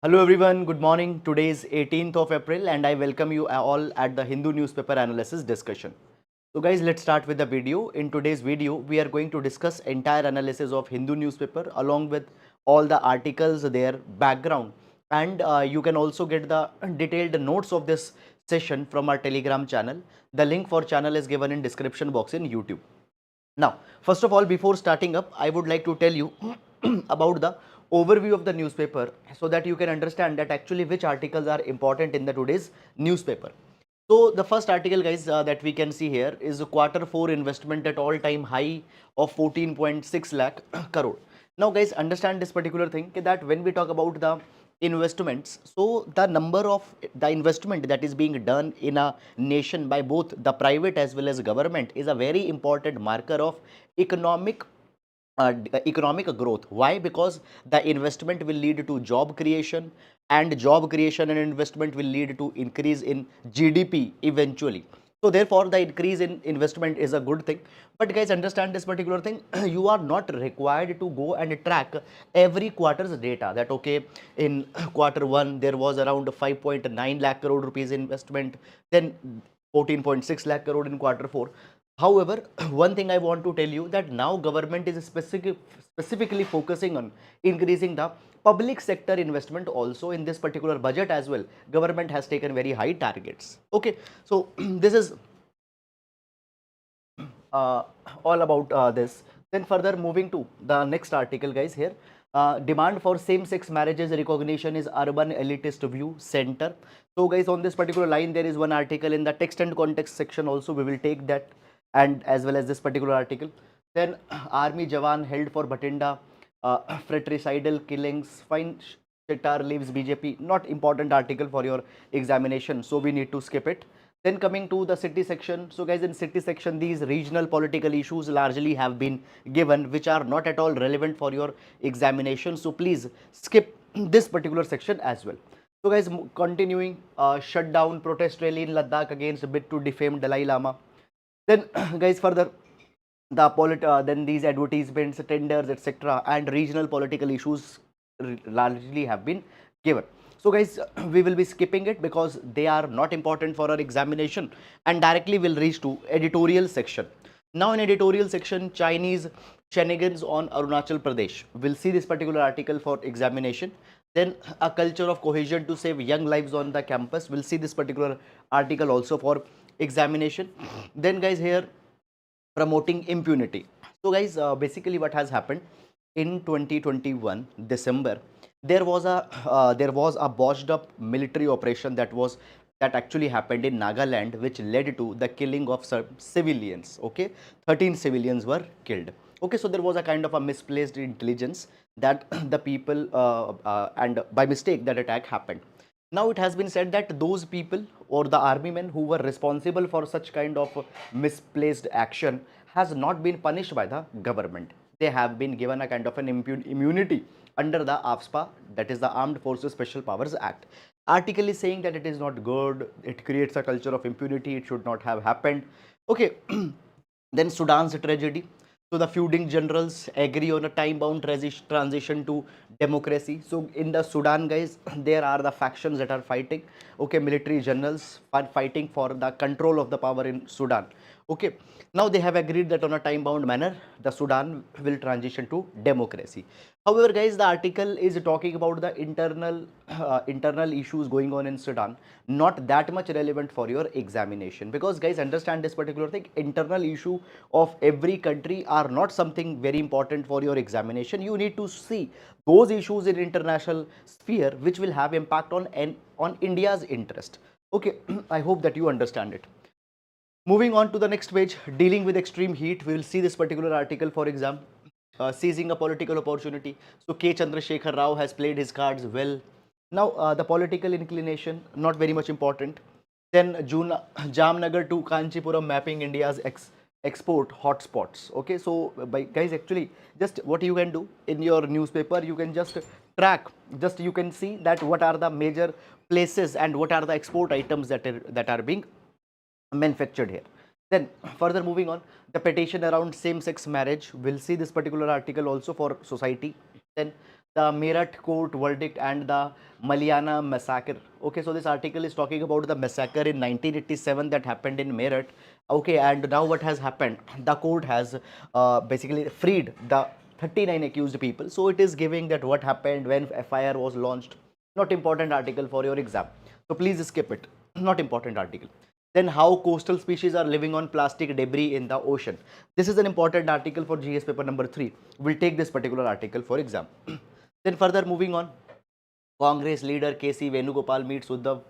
Hello everyone, good morning. Today is 18th of April and I welcome you all at the Hindu newspaper analysis discussion. So guys, let's start with the video. In today's video, we are going to discuss entire analysis of Hindu newspaper along with all the articles, their background, and you can also get the detailed notes of this session from our Telegram channel. The link for channel is given in description box in YouTube. Now, first of all, before starting up, I would like to tell you about the overview of the newspaper so that you can understand that actually which articles are important in the today's newspaper. So, the first article guys that we can see here is quarter 4 investment at all time high of 14.6 lakh crore. Now guys, understand this particular thing that when we talk about the investments, so the number of the investment that is being done in a nation by both the private as well as government is a very important marker of economic economic growth. Why? Because the investment will lead to job creation, and job creation and investment will lead to increase in GDP eventually. So therefore the increase in investment is a good thing. But guys, understand this particular thing. You are not required to go and track every quarter's data that okay, in quarter 1 there was around 5.9 lakh crore rupees investment, then 14.6 lakh crore in quarter 4. However, one thing I want to tell you that now government is specifically focusing on increasing the public sector investment also in this particular budget as well. Government has taken very high targets. Okay, so this is uh, all about this. Then further moving to the next article guys here. Demand for same-sex marriages recognition is urban elitist view center. So guys, on this particular line there is one article in the text and context section also. We will take that and as well as this particular article. Then army jawan held for Bhatinda, fratricidal killings, fine Shettar leaves BJP. Not important article for your examination, so we need to skip it. Then coming to the city section. So guys, in city section, these regional political issues largely have been given, which are not at all relevant for your examination. So please skip this particular section as well. So guys, continuing, shutdown protest rally in Ladakh against bid to defame Dalai Lama. Then guys, further then these advertisements, tenders, etc., and regional political issues largely have been given. So guys, we will be skipping it because they are not important for our examination, and directly will reach to editorial section. Now in editorial section, Chinese shenanigans on Arunachal Pradesh. We'll see this particular article for examination. Then a culture of cohesion to save young lives on the campus. We'll see this particular article also for examination. Then guys, here promoting impunity. So guys, basically what has happened in 2021 December, there was a botched up military operation that actually happened in Nagaland, which led to the killing of some civilians. Okay, 13 civilians were killed. Okay, so there was a kind of a misplaced intelligence that the people and by mistake that attack happened. Now it has been said that those people or the army men who were responsible for such kind of misplaced action has not been punished by the government. They have been given a kind of an immunity under the AFSPA, that is the Armed Forces Special Powers Act. Article is saying that it is not good, it creates a culture of impunity, it should not have happened. Okay, then Sudan's tragedy. So the feuding generals agree on a time-bound transition to democracy. So in the Sudan, guys, there are the factions that are fighting. Okay, military generals are fighting for the control of the power in Sudan. Okay, now they have agreed that on a time-bound manner, the Sudan will transition to democracy. However, guys, the article is talking about the internal issues going on in Sudan, not that much relevant for your examination. Because guys, understand this particular thing: internal issue of every country are not something very important for your examination. You need to see those issues in international sphere which will have impact on India's interest. Okay, I hope that you understand it. Moving on to the next page, dealing with extreme heat, we will see this particular article for exam. Seizing a political opportunity. So K. Chandrasekhar Rao has played his cards well. Now the political inclination, not very much important. Then Jamnagar to Kanchipuram mapping India's export hotspots. Okay, so by guys, actually, just what you can do in your newspaper, you can just track, just you can see that what are the major places and what are the export items that are being manufactured here. Then further moving on, the petition around same-sex marriage. We'll see this particular article also for society. Then the Meerut court verdict and the Maliana massacre. Okay, so this article is talking about the massacre in 1987 that happened in Meerut. Okay, and now what has happened? The court has basically freed the 39 accused people. So it is giving that what happened when FIR was launched. Not important article for your exam. So please skip it. Not important article. Then how coastal species are living on plastic debris in the ocean. This is an important article for GS paper number 3. We'll take this particular article for exam. Then further moving on, Congress leader KC Venugopal meets Uddhav.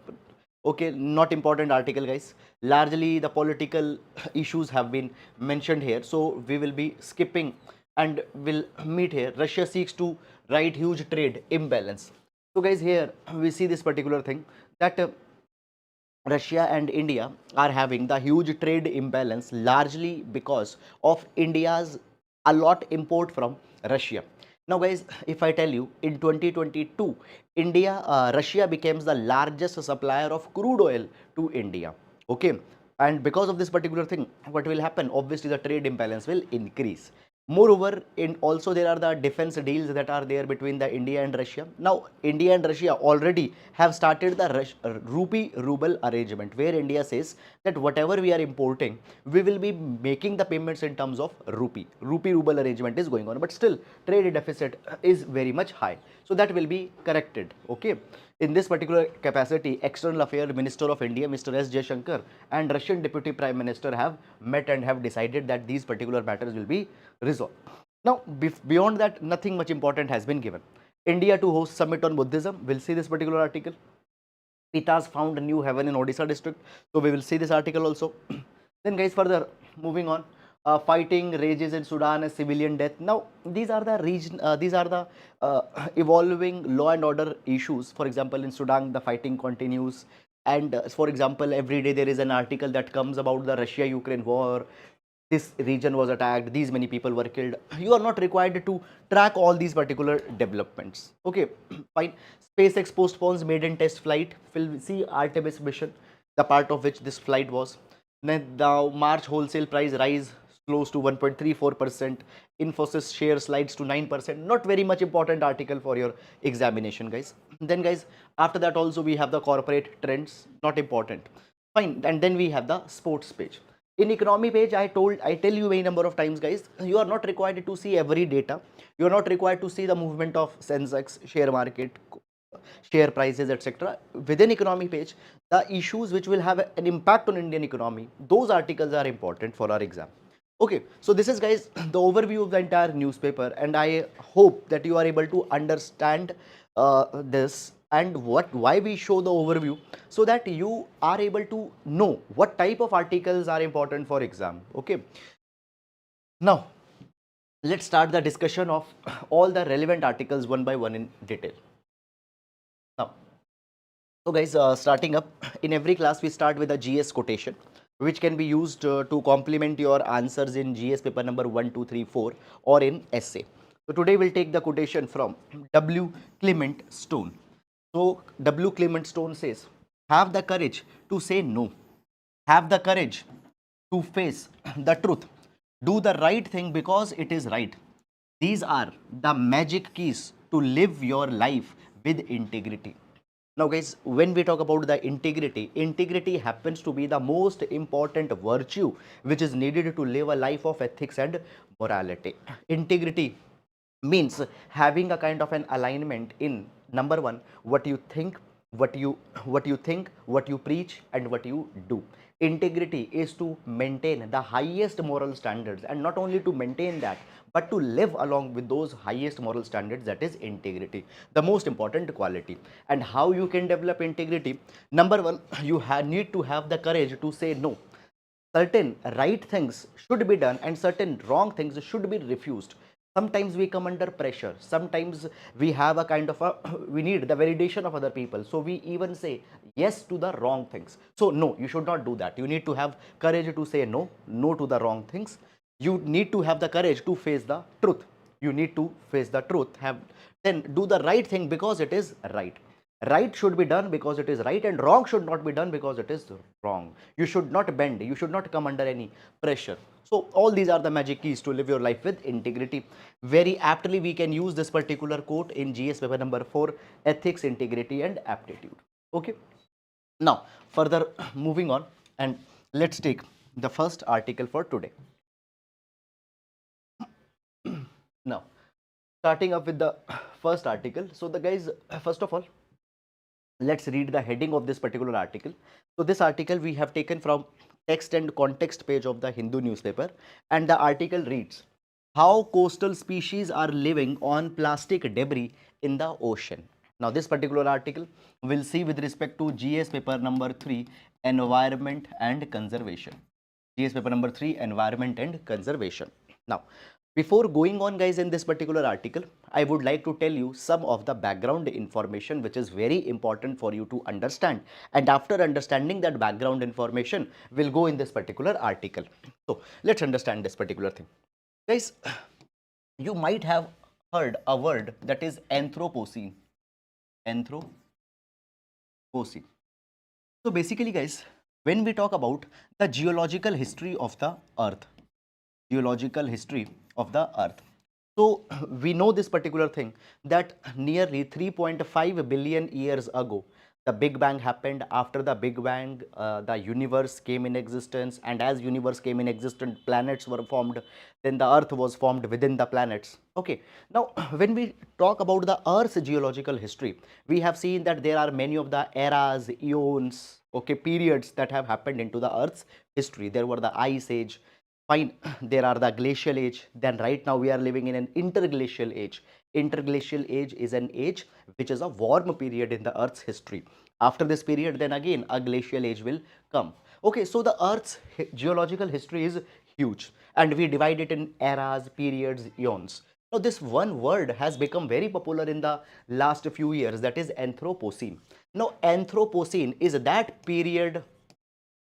Okay, not important article guys. Largely the political issues have been mentioned here. So we will be skipping and will meet here. Russia seeks to right huge trade imbalance. So guys, here we see this particular thing that Russia and India are having the huge trade imbalance largely because of India's a lot import from Russia. Now guys, if I tell you in 2022, Russia becomes the largest supplier of crude oil to India. Okay. And because of this particular thing, what will happen? Obviously, the trade imbalance will increase. Moreover, in also there are the defense deals that are there between the India and Russia. Now, India and Russia already have started the rupee ruble arrangement, where India says that whatever we are importing, we will be making the payments in terms of rupee. Rupee ruble arrangement is going on, but still trade deficit is very much high. So that will be corrected. Okay. In this particular capacity, External Affairs Minister of India, Mr. S. Jaishankar, and Russian Deputy Prime Minister have met and have decided that these particular matters will be resolved. Now, beyond that, nothing much important has been given. India to host summit on Buddhism. We'll see this particular article. Pitas found a new heaven in Odisha district. So we will see this article also. Then guys, further moving on. Fighting rages in Sudan as civilian death. Now, these are the evolving law and order issues. For example, in Sudan, the fighting continues. And for example, every day there is an article that comes about the Russia-Ukraine war. This region was attacked. These many people were killed. You are not required to track all these particular developments. Okay, fine. SpaceX postpones maiden test flight. We'll see Artemis mission, the part of which this flight was. Then the March wholesale price rise close to 1.34%. Infosys share slides to 9%. Not very much important article for your examination, guys. Then, guys, after that also we have the corporate trends. Not important. Fine. And then we have the sports page. In economy page, I tell you a number of times, guys, you are not required to see every data. You are not required to see the movement of SameSex, share market, share prices, etc. Within economy page, the issues which will have an impact on Indian economy, those articles are important for our exam. Okay, so this is, guys, the overview of the entire newspaper, and I hope that you are able to understand this and why we show the overview, so that you are able to know what type of articles are important for exam. Okay, now let's start the discussion of all the relevant articles one by one in detail. Now, so guys, starting up, in every class we start with a GS quotation, which can be used to complement your answers in GS paper number 1, 2, 3, 4 or in essay. So today we'll take the quotation from W. Clement Stone. So W. Clement Stone says, have the courage to say no. Have the courage to face the truth. Do the right thing because it is right. These are the magic keys to live your life with integrity. Now guys, when we talk about the integrity happens to be the most important virtue which is needed to live a life of ethics and morality. Integrity means having a kind of an alignment in number one, what you think, what you preach, and what you do. Integrity is to maintain the highest moral standards, and not only to maintain that, but to live along with those highest moral standards. That is integrity, the most important quality. And how you can develop integrity? Number one, you need to have the courage to say no. Certain right things should be done and certain wrong things should be refused. Sometimes we come under pressure. Sometimes we have a kind of we need the validation of other people. So we even say yes to the wrong things. So no, you should not do that. You need to have courage to say no to the wrong things. You need to have the courage to face the truth. You need to face the truth. Then do the right thing because it is right. Right should be done because it is right, and wrong should not be done because it is wrong. You should not bend, you should not come under any pressure. So all these are the magic keys to live your life with integrity. Very aptly we can use this particular quote in GS paper number 4, ethics, integrity and aptitude. Okay, now further moving on, and let's take the first article for today. Now starting up with the first article. So the guys, first of all, let's read the heading of this particular article. So this article we have taken from text and context page of the Hindu newspaper, and the article reads, how coastal species are living on plastic debris in the ocean. Now this particular article will see with respect to GS paper number 3, environment and conservation. GS paper number 3, environment and conservation. Now before going on guys in this particular article, I would like to tell you some of the background information which is very important for you to understand, and after understanding that background information we'll go in this particular article. So let's understand this particular thing. Guys, you might have heard a word that is Anthropocene. Anthropocene. So basically guys, when we talk about the geological history of the earth, geological history of the earth, so we know this particular thing, that nearly 3.5 billion years ago the big bang happened. After the big bang, the universe came in existence, and as universe came in existence, planets were formed, then the earth was formed within the planets. Okay, now when we talk about the earth's geological history, we have seen that there are many of the eras, eons, okay, periods that have happened into the earth's history. There were the ice age, fine, there are the glacial age, then right now we are living in an interglacial age. Interglacial age is an age which is a warm period in the earth's history. After this period, then again a glacial age will come. Okay, so the earth's geological history is huge, and we divide it in eras, periods, eons. Now this one word has become very popular in the last few years, that is Anthropocene. Now Anthropocene is that period,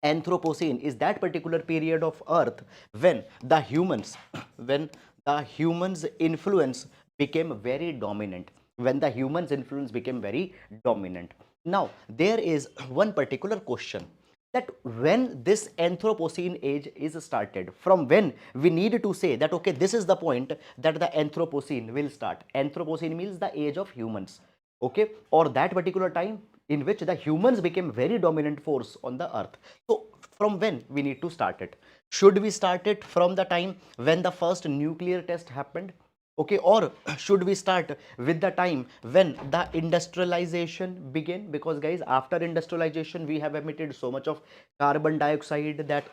Anthropocene is that particular period of earth when the humans when the humans influence became very dominant, when the humans influence became very dominant. Now there is one particular question, that when this Anthropocene age is started, from when we need to say that okay, this is the point that the Anthropocene will start. Anthropocene means the age of humans, okay, or that particular time in which the humans became very dominant force on the earth. So from when we need to start it? Should we start it from the time when the first nuclear test happened, okay, or should we start with the time when the industrialization began? Because guys, after industrialization we have emitted so much of carbon dioxide that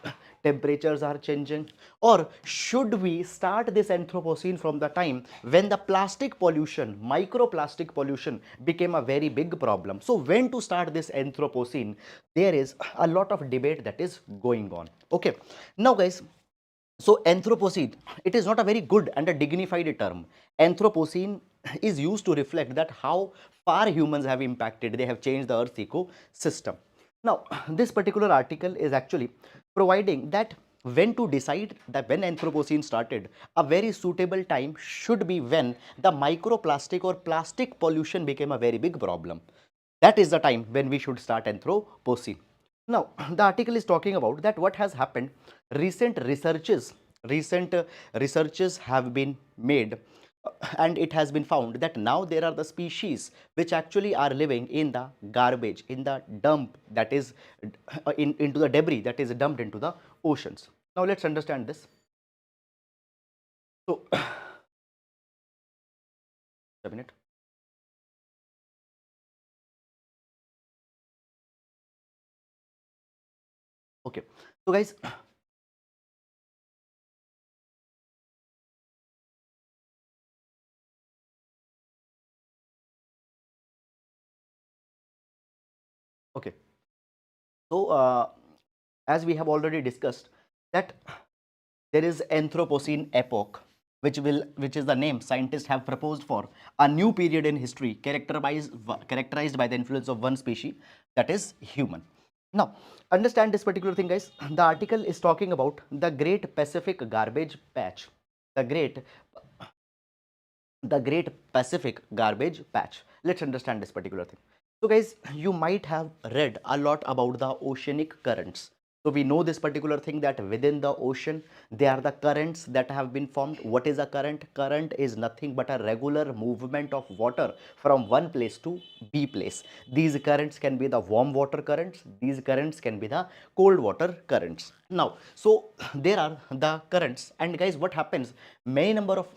temperatures are changing. Or should we start this Anthropocene from the time when the plastic pollution, microplastic pollution became a very big problem? So when to start this Anthropocene, there is a lot of debate that is going on. Okay, now guys, so Anthropocene, it is not a very good and a dignified term. Anthropocene is used to reflect that how far humans have impacted, they have changed the earth's ecosystem. Now this particular article is actually providing that when to decide that when Anthropocene started, a very suitable time should be when the microplastic or plastic pollution became a very big problem. That is the time when we should start Anthropocene. Now the article is talking about that what has happened. Recent researches have been made, and it has been found that now there are the species which actually are living in the garbage, in the dump, that is into the debris that is dumped into the oceans. Now let's understand this. So a minute. Okay, so guys, okay, so as we have already discussed that there is Anthropocene epoch, which is the name scientists have proposed for a new period in history characterized by the influence of one species, that is human. Now understand this particular thing guys. The article is talking about the Great Pacific Garbage Patch. The Great Pacific Garbage Patch. Let's understand this particular thing. So guys, you might have read a lot about the oceanic currents. So we know this particular thing that within the ocean, there are the currents that have been formed. What is a current? Current is nothing but a regular movement of water from one place to B place. These currents can be the warm water currents. These currents can be the cold water currents. Now, so there are the currents, and guys, what happens? Many number of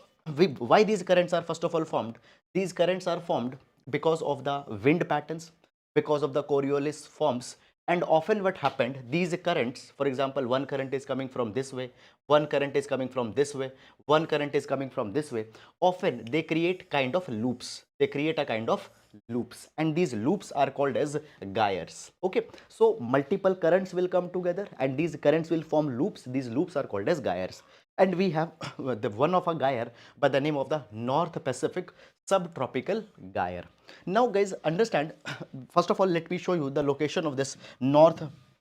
why these currents are first of all formed? These currents are formed because of the wind patterns, because of the Coriolis forms. And often what happened, these currents, for example, one current is coming from this way, one current is coming from this way, one current is coming from this way. Often they create kind of loops. They create a kind of loops, and these loops are called as gyres. Okay, so multiple currents will come together and these currents will form loops. These loops are called as gyres. And we have the one of a gyre by the name of the North Pacific subtropical gyre. Now guys, understand, first of all let me show you the location of this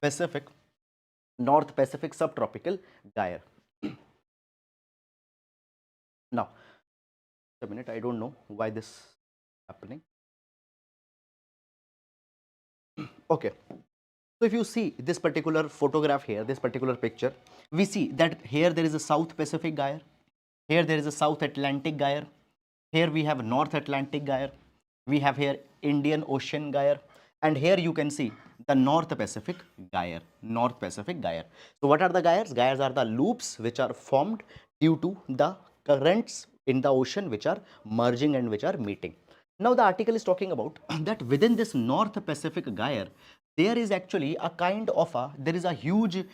Pacific North Pacific subtropical gyre. Now a minute, I don't know why this is happening. Okay, so if you see this particular photograph here, this particular picture, we see that here there is a South Pacific gyre, here there is a South Atlantic gyre, here we have North Atlantic gyre, we have here Indian Ocean gyre, and here you can see the North Pacific gyre, North Pacific gyre. So what are the gyres? Gyres are the loops which are formed due to the currents in the ocean which are merging and which are meeting. Now the article is talking about that within this North Pacific gyre, there is actually a kind of there is a huge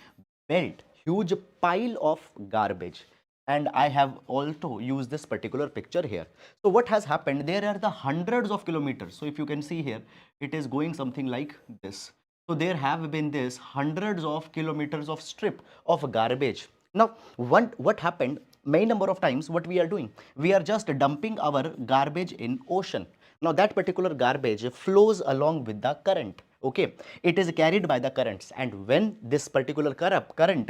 belt, huge pile of garbage. And I have also used this particular picture here. So what has happened, there are the hundreds of kilometers. So if you can see here, it is going something like this. So there have been this hundreds of kilometers of strip of garbage. Now what happened, many number of times what we are doing, we are just dumping our garbage in ocean. Now that particular garbage flows along with the current. Okay, it is carried by the currents, and when this particular current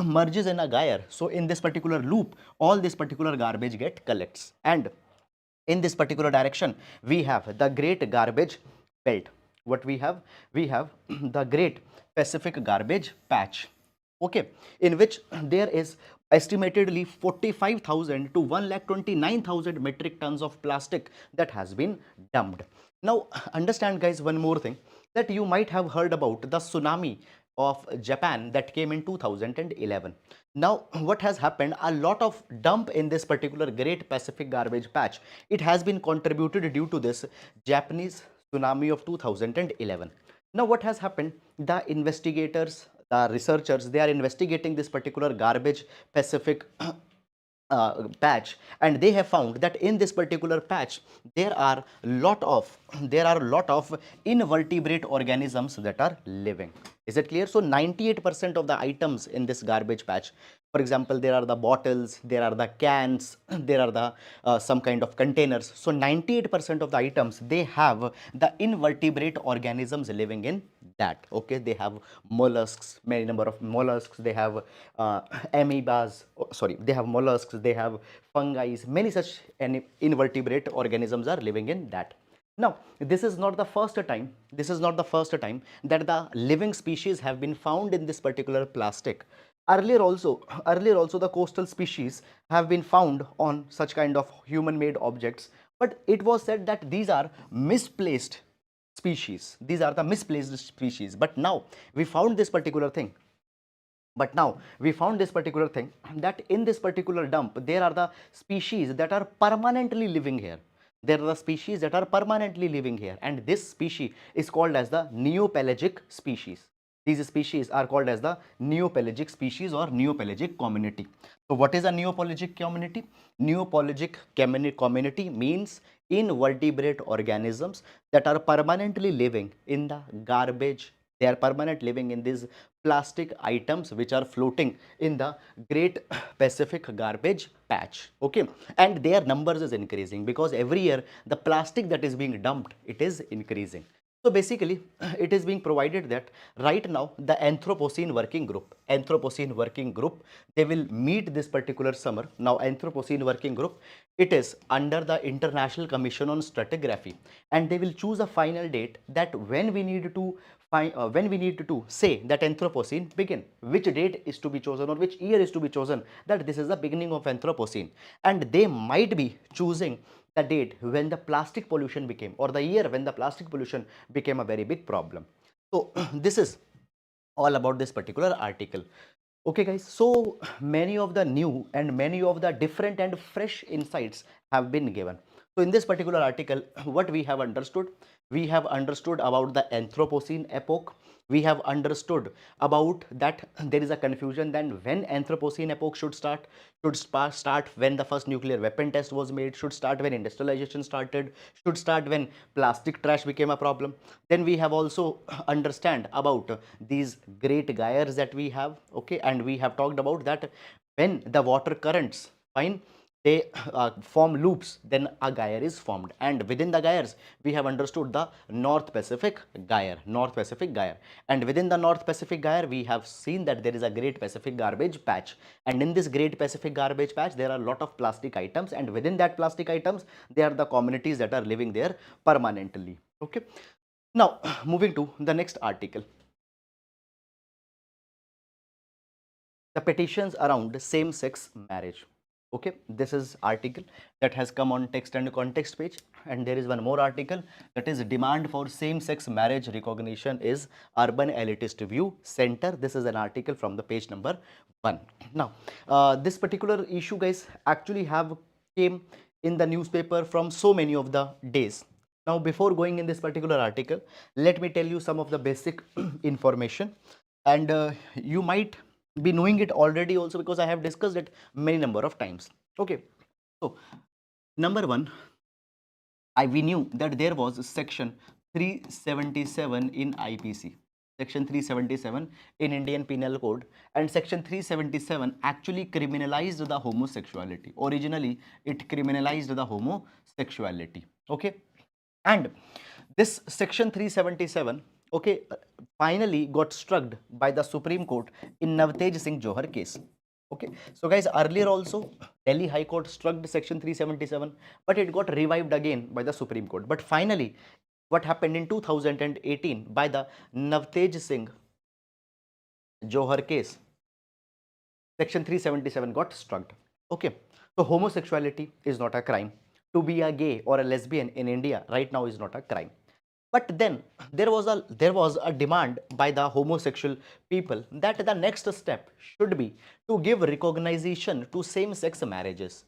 merges in a gyre, so in this particular loop all this particular garbage get collects, and in this particular direction we have the great garbage belt. What we have the great Pacific garbage patch. Okay, in which there is estimatedly 45,000 to 1,29,000 metric tons of plastic that has been dumped. Now understand guys one more thing, that you might have heard about the tsunami of Japan that came in 2011. Now what has happened, a lot of dump in this particular great Pacific garbage patch, it has been contributed due to this Japanese tsunami of 2011. Now what has happened, the investigators, the researchers, they are investigating this particular garbage Pacific patch, and they have found that in this particular patch there are lot of invertebrate organisms that are living. Is it clear? So 98% of the items in this garbage patch, for example, there are the bottles, there are the cans, there are the some kind of containers. So 98% of the items, they have the invertebrate organisms living in that. Okay, they have mollusks, many number of mollusks, they have amoebas, they have mollusks, they have fungi, many such invertebrate organisms are living in that. Now this is not the first time that the living species have been found in this particular plastic. Earlier also the coastal species have been found on such kind of human made objects, but it was said that these are misplaced species, these are the misplaced species. But now we found this particular thing, that in this particular dump there are the species that are permanently living here. There are the species that are permanently living here, and this species is called as the Neopelagic species. These species are called as the Neopelagic species or Neopelagic community. So what is a Neopelagic community? Neopelagic community means invertebrate organisms that are permanently living in the garbage. They are permanent living in these plastic items which are floating in the great Pacific garbage patch. Okay, and their numbers is increasing because every year the plastic that is being dumped, it is increasing. So basically, it is being provided that right now the Anthropocene working group, they will meet this particular summer. Now Anthropocene working group, it is under the International Commission on Stratigraphy, and they will choose a final date that when we need to say that Anthropocene begin, which date is to be chosen or which year is to be chosen, that this is the beginning of Anthropocene, and they might be choosing the date when the plastic pollution became, or the year when the plastic pollution became a very big problem. So this is all about this particular article. Okay guys, so many of the new and many of the different and fresh insights have been given. So in this particular article, what we have understood about the Anthropocene epoch. We have understood about that there is a confusion then when Anthropocene epoch should start. Start when the first nuclear weapon test was made, should start when industrialization started, should start when plastic trash became a problem. Then we have also understand about these great gyres that we have, okay, and we have talked about that when the water currents, fine, they form loops, then a gyre is formed, and within the gyres we have understood the North Pacific gyre, and within the North Pacific gyre we have seen that there is a Great Pacific Garbage Patch, and in this Great Pacific Garbage Patch there are a lot of plastic items, and within that plastic items they are the communities that are living there permanently. Okay, now moving to the next article, the petitions around same-sex marriage. Okay, this is article that has come on text and context page, and there is one more article that is demand for same-sex marriage recognition is urban elitist view center. This is an article from the page number 1. Now this particular issue guys actually have came in the newspaper from so many of the days. Now before going in this particular article, let me tell you some of the basic information, and you might be knowing it already also because I have discussed it many number of times. Okay, so number one, we knew that there was section 377 in IPC, section 377 in Indian Penal Code, and section 377 actually criminalized the homosexuality. Originally it criminalized the homosexuality. Okay, and this section 377, okay, finally got struck by the Supreme Court in Navtej Singh Johar case. Okay, so guys, earlier also Delhi High Court struck section 377, but it got revived again by the Supreme Court. But finally, what happened in 2018 by the Navtej Singh Johar case, section 377 got struck. Okay, so homosexuality is not a crime. To be a gay or a lesbian in India right now is not a crime. But then there was a demand by the homosexual people that the next step should be to give recognition to same-sex marriages.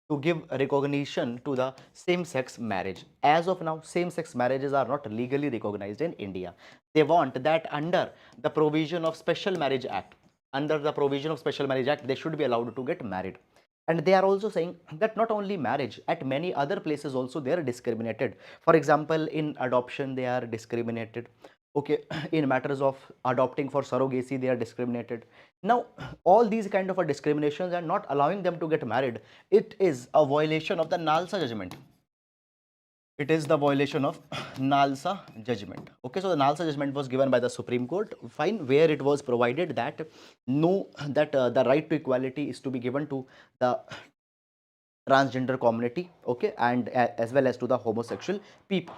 To give recognition to the same-sex marriage. As of now, same-sex marriages are not legally recognized in India. They want that under the provision of Special Marriage Act, they should be allowed to get married. And they are also saying that not only marriage, at many other places also they are discriminated. For example, in adoption they are discriminated. Okay, in matters of adopting for surrogacy they are discriminated. Now all these kind of discriminations are not allowing them to get married. It is a violation of the Nalsa judgment. It is the violation of Nalsa judgment. Okay, so the Nalsa judgment was given by the Supreme Court, fine, where it was provided that the right to equality is to be given to the transgender community, okay, and as well as to the homosexual people.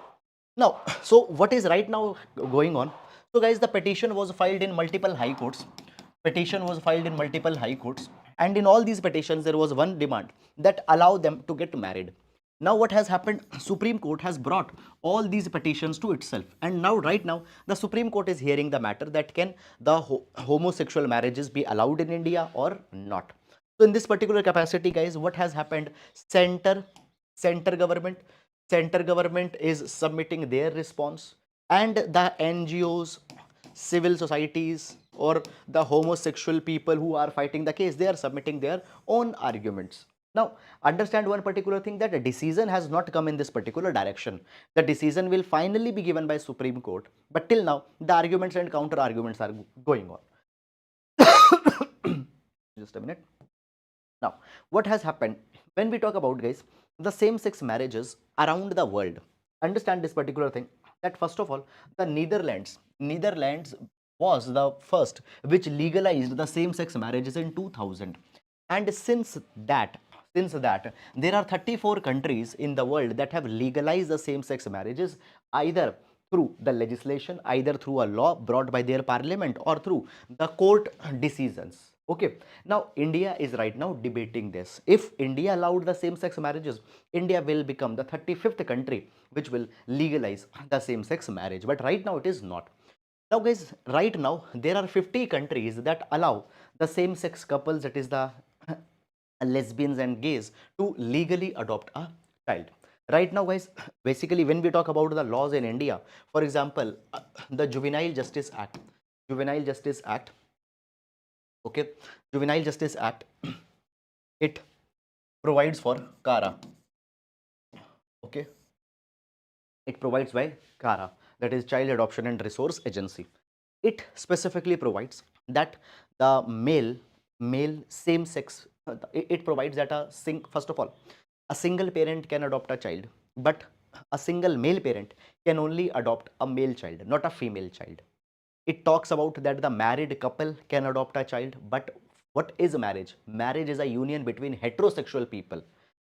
Now, so what is right now going on? So guys, the petition was filed in multiple high courts. And in all these petitions there was one demand that allow them to get married. Now what has happened, Supreme Court has brought all these petitions to itself, and now right now the Supreme Court is hearing the matter that can the homosexual marriages be allowed in India or not. So in this particular capacity guys, what has happened, center government is submitting their response, and the NGOs, civil societies, or the homosexual people who are fighting the case, they are submitting their own arguments. Now, understand one particular thing, that a decision has not come in this particular direction. The decision will finally be given by Supreme Court, but till now, the arguments and counter arguments are going on. Just a minute. Now, what has happened, when we talk about guys, the same-sex marriages around the world, understand this particular thing, that first of all, the Netherlands was the first which legalized the same-sex marriages in 2000, and since that there are 34 countries in the world that have legalized the same-sex marriages, either through the legislation, either through a law brought by their parliament, or through the court decisions. Okay, now India is right now debating this. If India allowed the same-sex marriages, India will become the 35th country which will legalize the same-sex marriage. But right now it is not. Now, guys, right now there are 50 countries that allow the same-sex couples, that is the lesbians and gays, to legally adopt a child. Right now, guys, basically when we talk about the laws in India, for example, the Juvenile Justice Act, okay, Juvenile Justice Act, it provides for CARA, okay, it provides by CARA, that is Child Adoption and Resource Agency. It specifically provides that the male same sex, it provides that first of all, a single parent can adopt a child, but a single male parent can only adopt a male child, not a female child. It talks about that the married couple can adopt a child, but what is marriage? Marriage is a union between heterosexual people.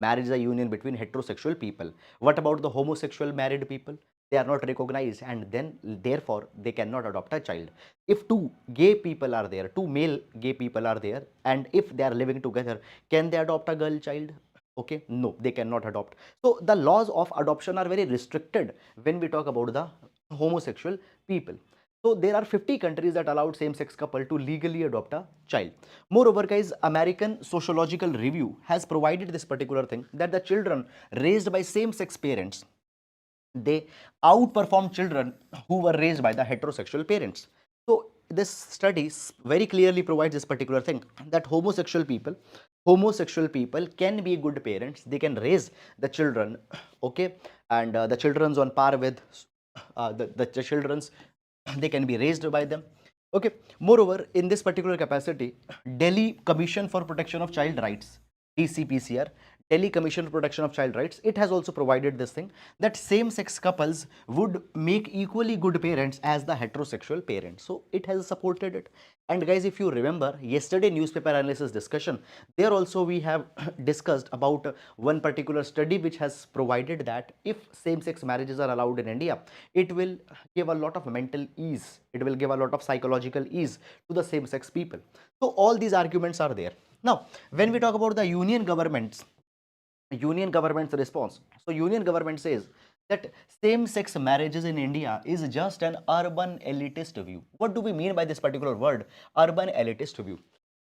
Marriage is a union between heterosexual people. What about the homosexual married people? They are not recognized, and then therefore they cannot adopt a child. If two gay people are there, two male gay people are there, and if they are living together, can they adopt a girl child? Okay, no, they cannot adopt. So the laws of adoption are very restricted when we talk about the homosexual people. So there are 50 countries that allowed same-sex couple to legally adopt a child. Moreover, guys, American Sociological Review has provided this particular thing, that the children raised by same-sex parents, they outperform children who were raised by the heterosexual parents. So this study very clearly provides this particular thing, that homosexual people can be good parents. They can raise the children, okay, and the children's on par with the children's, they can be raised by them. Okay, moreover, in this particular capacity, Delhi Commission for Protection of Child Rights, DCPCR, Delhi Commission for Protection of Child Rights, it has also provided this thing, that same-sex couples would make equally good parents as the heterosexual parents. So it has supported it. And guys, if you remember yesterday newspaper analysis discussion, there also we have discussed about one particular study which has provided that if same-sex marriages are allowed in India, it will give a lot of mental ease, it will give a lot of psychological ease to the same-sex people. So all these arguments are there. Now, when we talk about the union government's response, so union government says that same-sex marriages in India is just an urban elitist view. What do we mean by this particular word, urban elitist view?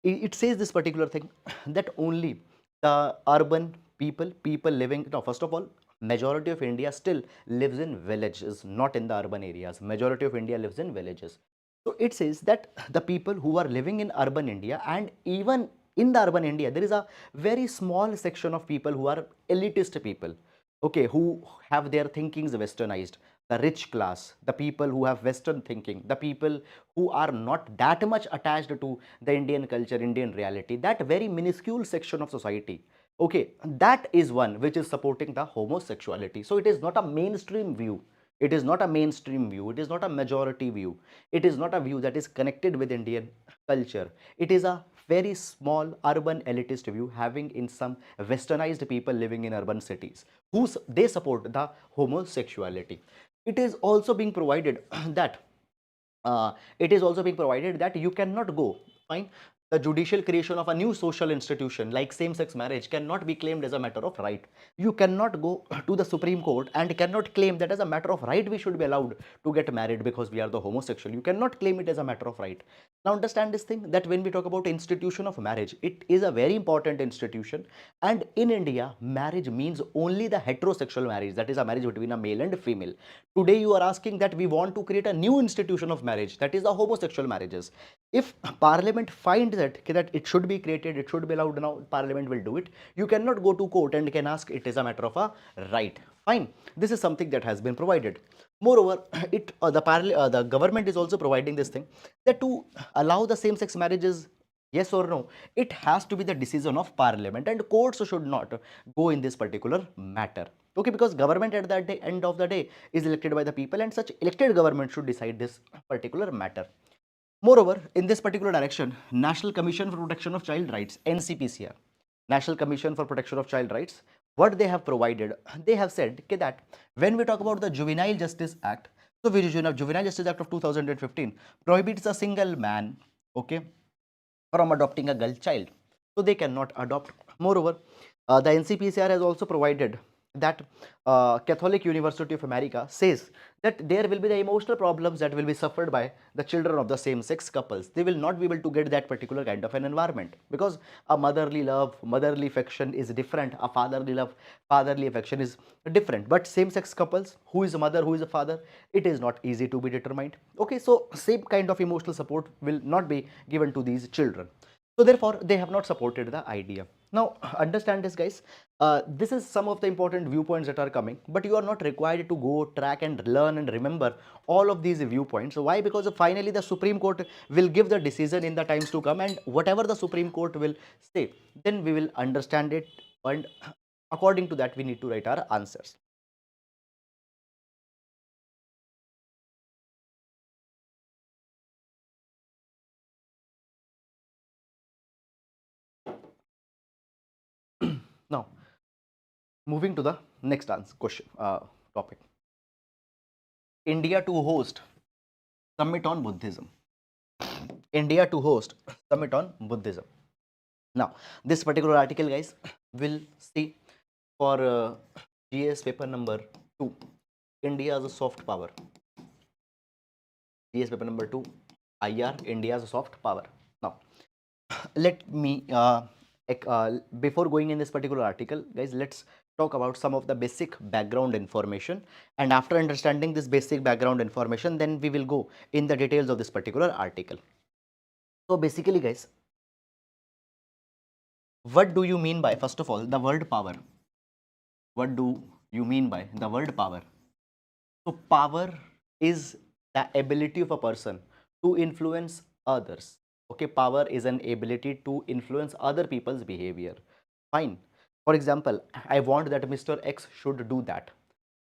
It says this particular thing, that only the urban people living, no, first of all, majority of India still lives in villages, not in the urban areas. Majority of India lives in villages. So it says that the people who are living in urban India, and even in the urban India, there is a very small section of people who are elitist people, okay, who have their thinkings westernized, the rich class, the people who have western thinking, the people who are not that much attached to the Indian culture, Indian reality, that very minuscule section of society, okay, that is one which is supporting the homosexuality. So it is not a mainstream view, it is not a mainstream view, it is not a majority view, it is not a view that is connected with Indian culture. It is a very small urban elitist view having in some westernized people living in urban cities, who they support the homosexuality. It is also being provided that you cannot go, fine, the judicial creation of a new social institution like same-sex marriage cannot be claimed as a matter of right. You cannot go to the Supreme Court and cannot claim that as a matter of right we should be allowed to get married because we are the homosexual. You cannot claim it as a matter of right. Now understand this thing, that when we talk about institution of marriage, it is a very important institution, and in India marriage means only the heterosexual marriage, that is a marriage between a male and a female. Today you are asking that we want to create a new institution of marriage, that is the homosexual marriages. If parliament finds that it should be created, it should be allowed, now parliament will do it. You cannot go to court and can ask it is a matter of a right. Fine, this is something that has been provided. Moreover, the government is also providing this thing, that to allow the same-sex marriages Yes or no? It has to be the decision of parliament, and courts should not go in this particular matter. Okay, because government at the end of the day is elected by the people, and such elected government should decide this particular matter. Moreover, in this particular direction, National Commission for Protection of Child Rights, NCPCR, National Commission for Protection of Child Rights, what they have provided, they have said that when we talk about the Juvenile Justice Act, so Juvenile Justice Act of 2015 prohibits a single man, okay, from adopting a girl child. So they cannot adopt. Moreover, the NCPCR has also provided that Catholic University of America says that there will be the emotional problems that will be suffered by the children of the same-sex couples. They will not be able to get that particular kind of an environment, because a motherly love, motherly affection is different. A fatherly love, fatherly affection is different. But same-sex couples, who is a mother, who is a father, it is not easy to be determined. Okay, so same kind of emotional support will not be given to these children. So therefore, they have not supported the idea. Now, understand this, guys. This is some of the important viewpoints that are coming, but you are not required to go track and learn and remember all of these viewpoints. So why? Because finally the Supreme Court will give the decision in the times to come, and whatever the Supreme Court will say, then we will understand it, and according to that, we need to write our answers. Now, moving to the next topic. India to host summit on Buddhism. India to host summit on Buddhism. Now, this particular article, guys, will see for GS paper number 2, India as a soft power. GS paper number 2, IR, India as a soft power. Now, let me, before going in this particular article, guys, let's talk about some of the basic background information. And after understanding this basic background information, then we will go in the details of this particular article. So basically, guys, what do you mean by, first of all, the word power? What do you mean by the word power? So power is the ability of a person to influence others. Okay, power is an ability to influence other people's behavior. Fine. For example, I want that Mr. X should do that.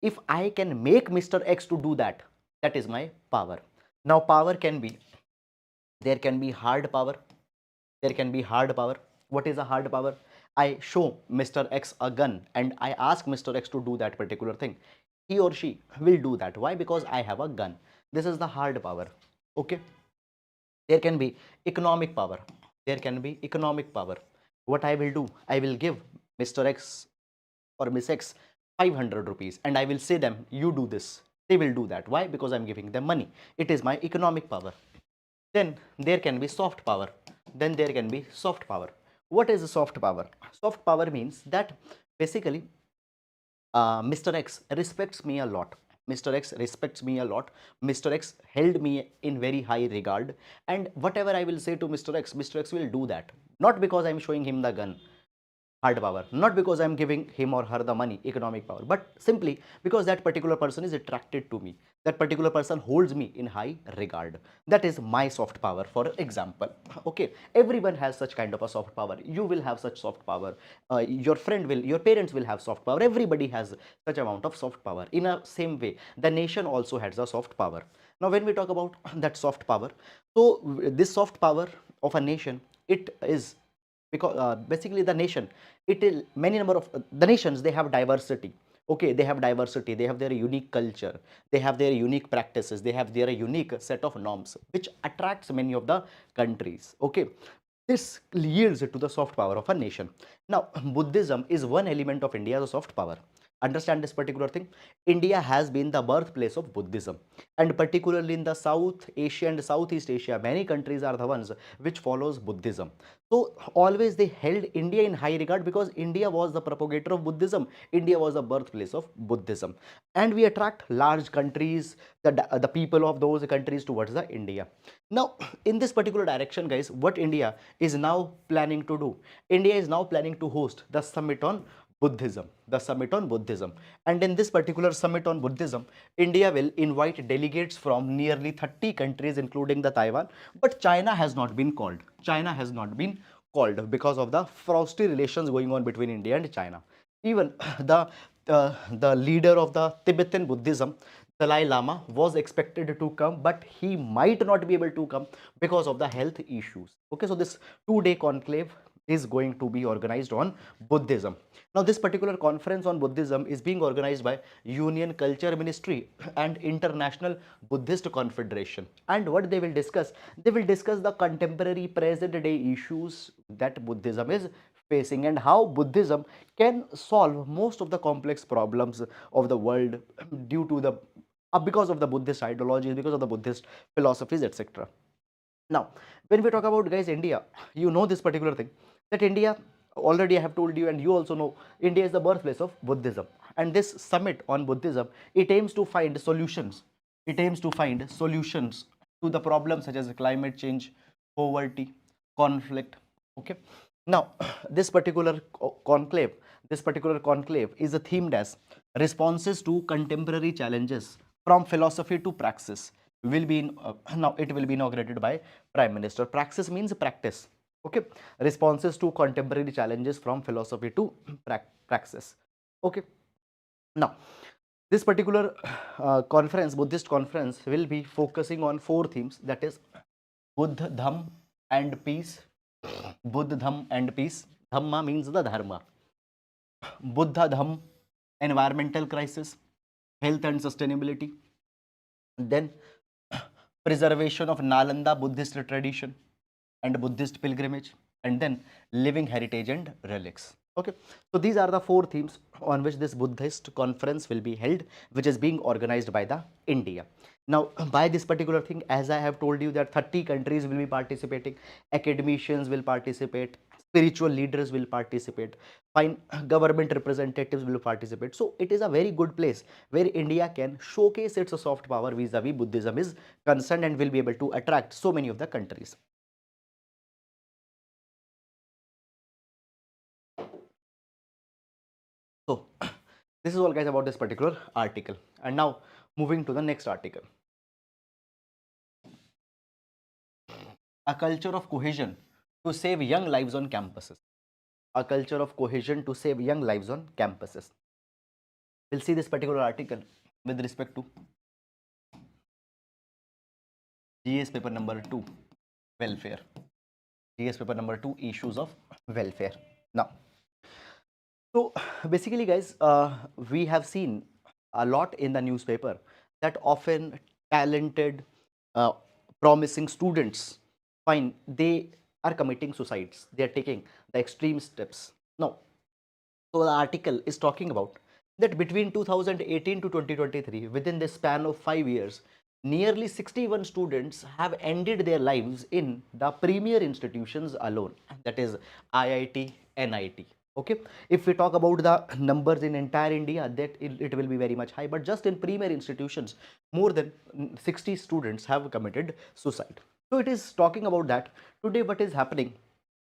If I can make Mr. X to do that, that is my power. Now, power can be, there can be hard power. There can be hard power. What is a hard power? I show Mr. X a gun and I ask Mr. X to do that particular thing. He or she will do that. Why? Because I have a gun. This is the hard power. Okay. There can be economic power. There can be economic power. What I will do, I will give Mr. X or Miss X 500 rupees and I will say them, you do this. They will do that. Why? Because I'm giving them money. It is my economic power. Then there can be soft power. Then there can be soft power. What is a soft power? Soft power means that basically Mr. X respects me a lot. Mr. X respects me a lot. Mr. X held me in very high regard, and whatever I will say to Mr. X, Mr. X will do that. Not because I'm showing him the gun, hard power, not because I'm giving him or her the money, economic power, but simply because that particular person is attracted to me. That particular person holds me in high regard. That is my soft power, for example. Okay, everyone has such kind of a soft power. You will have such soft power. Your friend will, your parents will have soft power. Everybody has such amount of soft power. In a same way, the nation also has a soft power. Now, when we talk about that soft power, so this soft power of a nation, it is because basically the nation, it is many number of the nations, they have diversity. Okay, they have diversity, they have their unique culture, they have their unique practices, they have their unique set of norms which attracts many of the countries. Okay, this yields to the soft power of a nation. Now, Buddhism is one element of India's soft power. Understand this particular thing. India has been the birthplace of Buddhism, and particularly in the South Asia and Southeast Asia, many countries are the ones which follows Buddhism. So always they held India in high regard because India was the propagator of Buddhism. India was the birthplace of Buddhism, and we attract large countries, the people of those countries towards the India. Now, in this particular direction, guys, what India is now planning to do? India is now planning to host the summit on Buddhism, the summit on Buddhism. And in this particular summit on Buddhism, India will invite delegates from nearly 30 countries, including the Taiwan. But China has not been called. China has not been called because of the frosty relations going on between India and China. Even the leader of the Tibetan Buddhism, Dalai Lama, was expected to come, but he might not be able to come because of the health issues. Okay, so this 2-day conclave is going to be organized on Buddhism. Now, this particular conference on Buddhism is being organized by Union Culture Ministry and International Buddhist Confederation. And what they will discuss? They will discuss the contemporary present day issues that Buddhism is facing and how Buddhism can solve most of the complex problems of the world due to the because of the Buddhist ideologies, because of the Buddhist philosophies, etc. Now, when we talk about, guys, India, you know this particular thing, that India, already I have told you and you also know, India is the birthplace of Buddhism. And this summit on Buddhism, it aims to find solutions. It aims to find solutions to the problems such as climate change, poverty, conflict. Okay. Now, this particular conclave is themed as responses to contemporary challenges from philosophy to praxis. Will be in, now it will be inaugurated by Prime Minister. Praxis means practice. Okay, responses to contemporary challenges from philosophy to praxis. Okay, now this particular Buddhist conference, will be focusing on 4 themes, that is Buddha, Dham and peace. Buddha, Dham and peace. Dhamma means the dharma. Buddha, Dham, environmental crisis, health and sustainability. Then preservation of Nalanda Buddhist tradition and Buddhist pilgrimage, and then living heritage and relics. Okay, so these are the 4 themes on which this Buddhist conference will be held, which is being organized by the India. Now, by this particular thing, as I have told you, that 30 countries will be participating, academicians will participate, spiritual leaders will participate, fine, government representatives will participate. So it is a very good place where India can showcase its soft power vis-a-vis Buddhism is concerned, and will be able to attract so many of the countries. So this is all, guys, about this particular article. And now moving to the next article. A culture of cohesion to save young lives on campuses. A culture of cohesion to save young lives on campuses. We'll see this particular article with respect to GS paper number 2, welfare. GS paper number 2, issues of welfare. Now, so basically, guys, we have seen a lot in the newspaper that often talented, promising students, fine, they are committing suicides. They are taking the extreme steps. Now, so the article is talking about that between 2018 to 2023, within the span of 5 years, nearly 61 students have ended their lives in the premier institutions alone, that is IIT, NIT. Okay, if we talk about the numbers in entire India, that it will be very much high, but just in premier institutions, more than 60 students have committed suicide. So it is talking about that today what is happening,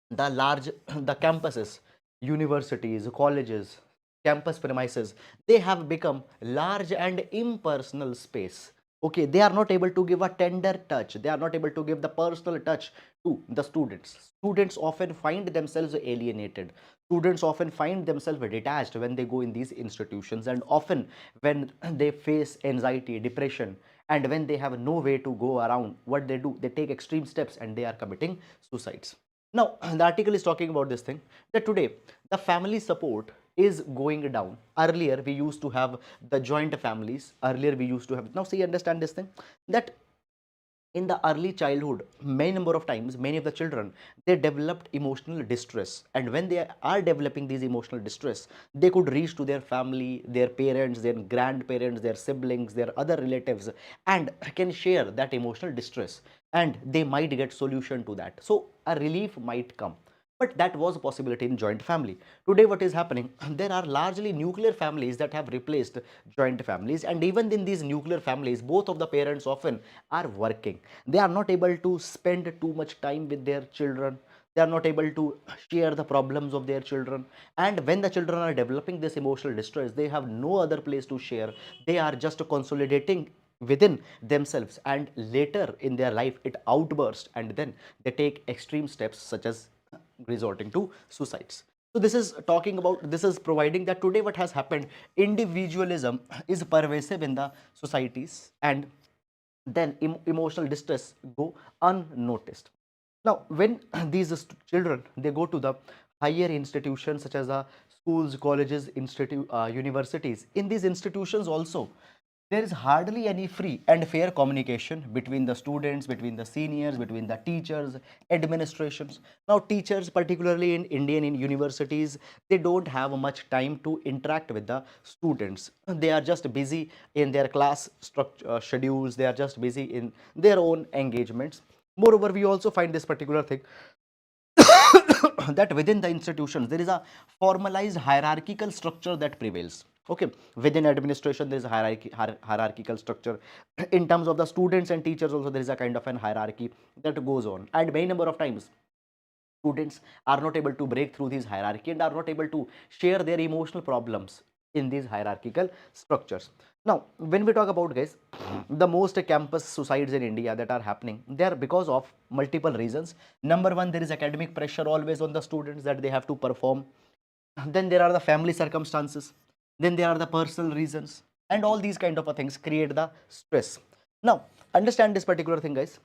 the campuses, universities, colleges, campus premises, they have become large and impersonal space. Okay, they are not able to give a tender touch, they are not able to give the personal touch to the students. Students often find themselves alienated, students often find themselves detached when they go in these institutions, and often when they face anxiety, depression, and when they have no way to go around, what they do, they take extreme steps and they are committing suicides. Now, the article is talking about this thing, that today the family support is going down. Earlier, we used to have the joint families. Earlier, we used to have. Now, see, understand this thing, that in the early childhood, many number of times, many of the children, they developed emotional distress, and when they are developing these emotional distress, they could reach to their family, their parents, their grandparents, their siblings, their other relatives, and can share that emotional distress, and they might get solution to that, so a relief might come. But that was a possibility in joint family. Today what is happening, there are largely nuclear families that have replaced joint families, and even in these nuclear families, both of the parents often are working. They are not able to spend too much time with their children, they are not able to share the problems of their children, and when the children are developing this emotional distress, they have no other place to share. They are just consolidating within themselves, and later in their life it outbursts, and then they take extreme steps such as resorting to suicides. So this is talking about, this is providing that today what has happened, individualism is pervasive in the societies, and then emotional distress go unnoticed. Now when these children, they go to the higher institutions such as the schools, colleges, universities, in these institutions also there is hardly any free and fair communication between the students, between the seniors, between the teachers, administrations. Now teachers, particularly in Indian in universities, they don't have much time to interact with the students. They are just busy in their class structure schedules, they are just busy in their own engagements. Moreover, we also find this particular thing that within the institutions there is a formalized hierarchical structure that prevails. Okay, within administration there is a hierarchical structure. In terms of the students and teachers also there is a kind of an hierarchy that goes on, and many number of times students are not able to break through this hierarchy and are not able to share their emotional problems in these hierarchical structures. Now when we talk about, guys, the most campus suicides in India that are happening, they are because of multiple reasons. Number one, there is academic pressure always on the students that they have to perform. Then there are the family circumstances, then there are the personal reasons, and all these kind of things create the stress. Now understand this particular thing, guys.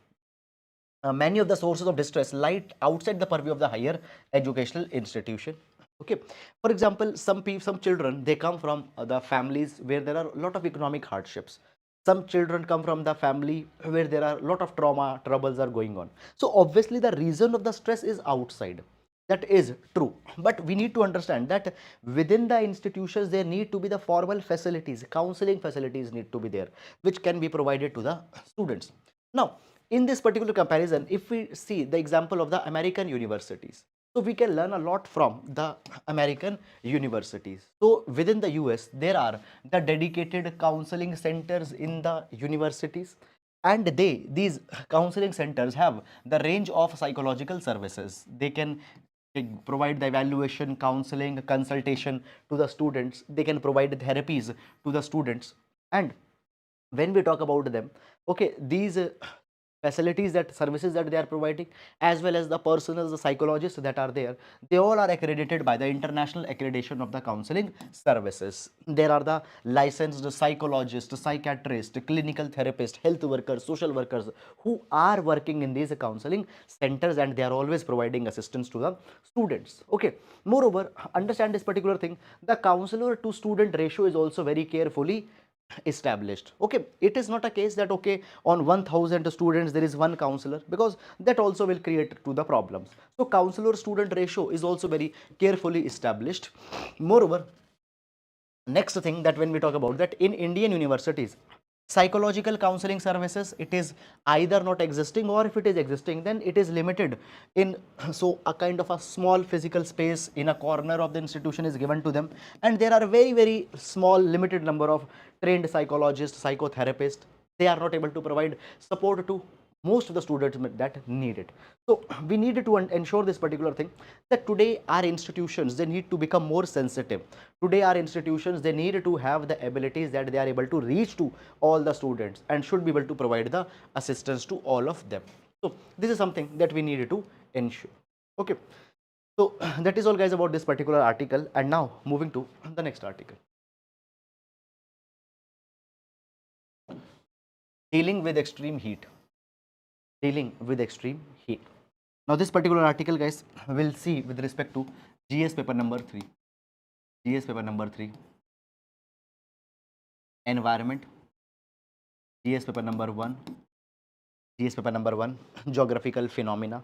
Many of the sources of distress lie outside the purview of the higher educational institution. Okay, for example, some children, they come from the families where there are a lot of economic hardships. Some children come from the family where there are a lot of trauma troubles are going on. So obviously the reason of the stress is outside. That is true, but we need to understand that within the institutions there need to be the formal facilities, counseling facilities need to be there, which can be provided to the students. Now in this particular comparison, if we see the example of the American universities, so we can learn a lot from the American universities. So within the US there are the dedicated counseling centers in the universities, and these counseling centers have the range of psychological services. They can provide the evaluation, counseling, consultation to the students. They can provide therapies to the students. And when we talk about them, okay, these facilities, that services that they are providing, as well as the personnel, the psychologists that are there, they all are accredited by the international accreditation of the counseling services. There are the licensed psychologists, psychiatrists, clinical therapists, health workers, social workers who are working in these counseling centers, and they are always providing assistance to the students. Okay, moreover, understand this particular thing, the counselor to student ratio is also very carefully established. Okay, it is not a case that okay, on 1000 students there is one counselor, because that also will create to the problems. So counselor student ratio is also very carefully established. Moreover, next thing, that when we talk about that in Indian universities, psychological counseling services, it is either not existing, or if it is existing then it is limited in so a kind of a small physical space in a corner of the institution is given to them, and there are very small limited number of trained psychologists, psychotherapists. They are not able to provide support to most of the students that need it. So we needed to ensure this particular thing, that today our institutions, they need to become more sensitive. Today our institutions, they need to have the abilities that they are able to reach to all the students, and should be able to provide the assistance to all of them. So this is something that we needed to ensure. Okay, so that is all, guys, about this particular article. And now moving to the next article, dealing with extreme heat. Dealing with extreme heat. Now this particular article, guys, we'll see with respect to GS paper number 3. GS paper number 3, environment. GS paper number 1. GS paper number 1, geographical phenomena.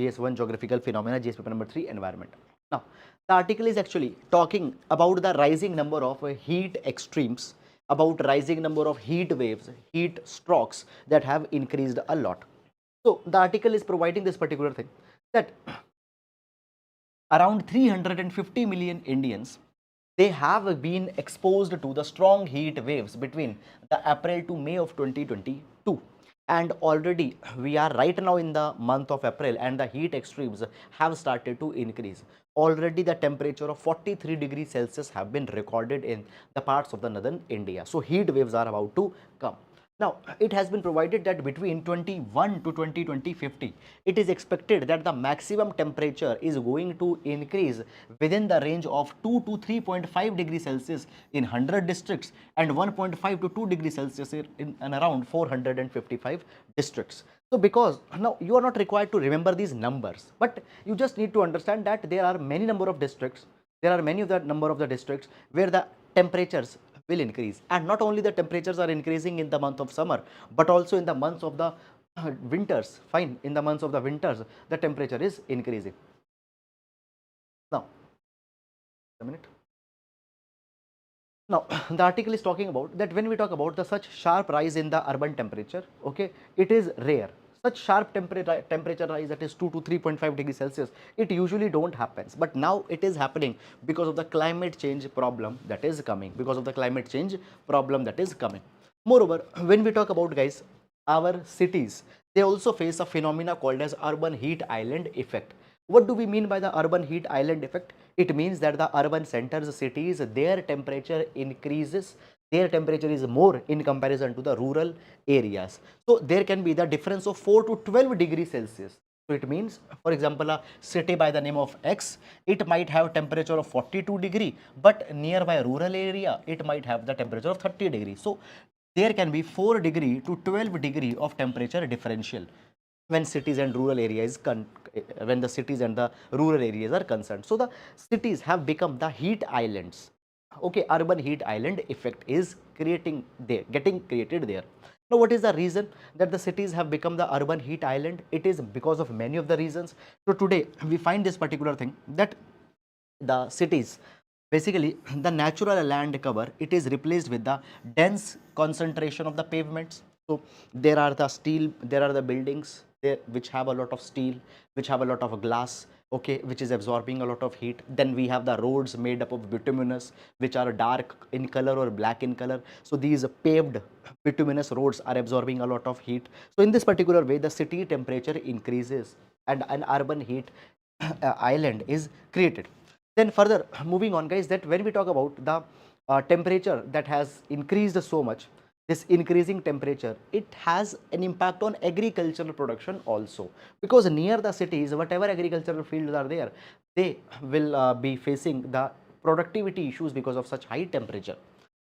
GS1, geographical phenomena. GS paper number 3, environment. Now the article is actually talking about the rising number of heat extremes, about rising number of heat waves, heat strokes that have increased a lot. So the article is providing this particular thing, that around 350 million Indians, they have been exposed to the strong heat waves between the April to May of 2022. and already we are right now in the month of April and the heat extremes have started to increase. Already the temperature of 43 degrees Celsius have been recorded in the parts of the northern India. So heat waves are about to come. Now, it has been provided that between 21 to 2050, it is expected that the maximum temperature is going to increase within the range of 2 to 3.5 degrees Celsius in 100 districts and 1.5 to 2 degrees Celsius in around 455 districts. So, because now you are not required to remember these numbers, but you just need to understand that there are many number of districts, there are many of the number of the districts where the temperatures will increase, and not only the temperatures are increasing in the month of summer, but also in the months of the winters. Fine, in the months of the winters the temperature is increasing. Now a minute. Now the article is talking about that when we talk about the such sharp rise in the urban temperature, okay, it is rare. Such sharp temperature rise, that is 2 to 3.5 degrees Celsius, it usually don't happens, but now it is happening because of the climate change problem that is coming, because of the climate change problem that is coming. Moreover, when we talk about, guys, our cities, they also face a phenomena called as urban heat island effect. What do we mean by the urban heat island effect? It means that the urban centers, cities, their temperature increases, their temperature is more in comparison to the rural areas. So there can be the difference of 4 to 12 degrees Celsius. So it means, for example, a city by the name of X, it might have temperature of 42 degree, but nearby rural area, it might have the temperature of 30 degrees. So there can be 4 degree to 12 degree of temperature differential when cities and rural areas when the cities and the rural areas are concerned. So the cities have become the heat islands. Okay, urban heat island effect is getting created there. Now, what is the reason that the cities have become the urban heat island? It is because of many of the reasons. So today we find this particular thing, that the cities, basically the natural land cover, it is replaced with the dense concentration of the pavements. So there are the steel, there are the buildings there which have a lot of steel, which have a lot of glass, okay, which is absorbing a lot of heat. Then we have the roads made up of bituminous, which are dark in color or black in color. So these paved bituminous roads are absorbing a lot of heat. So in this particular way, the city temperature increases and an urban heat island is created. Then further moving on, guys, that when we talk about the temperature that has increased so much, this increasing temperature, it has an impact on agricultural production also, because near the cities, whatever agricultural fields are there, they will be facing the productivity issues because of such high temperature.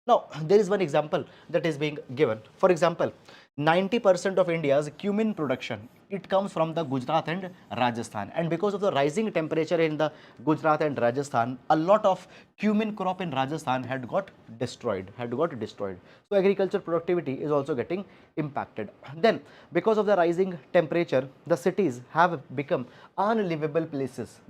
Now, there is one example that is being given. For example, 90% of India's cumin production, it comes from the Gujarat and Rajasthan, and because of the rising temperature in the Gujarat and Rajasthan, a lot of cumin crop in Rajasthan had got destroyed. So agriculture productivity is also getting impacted. Then because of the rising temperature, the cities have become unlivable places.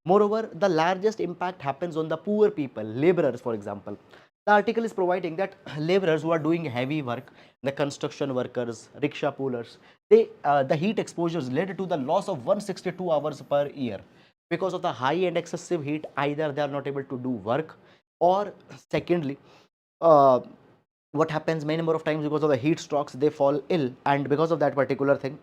Moreover, the largest impact happens on the poor people, laborers, for example. The article is providing that laborers who are doing heavy work, the construction workers, rickshaw pullers, the heat exposures led to the loss of 162 hours per year. Because of the high and excessive heat, either they are not able to do work, or secondly, uh, what happens many number of times, because of the heat strokes, they fall ill, and because of that particular thing,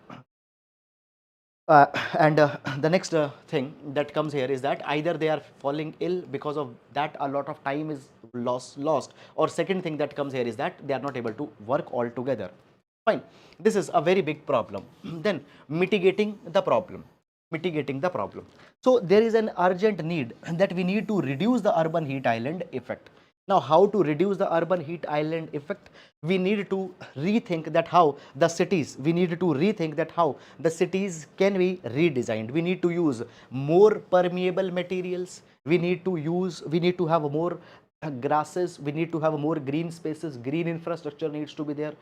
uh, and the next thing that comes here is that either they are falling ill, because of that a lot of time is lost, or second thing that comes here is that they are not able to work altogether. Fine, this is a very big problem. Then mitigating the problem. So there is an urgent need that we need to reduce the urban heat island effect. Now, how to reduce the urban heat island effect? We need to rethink that how the cities can be redesigned. We need to use more permeable materials. We need to have more grasses. We need to have more green spaces. Green infrastructure needs to be there.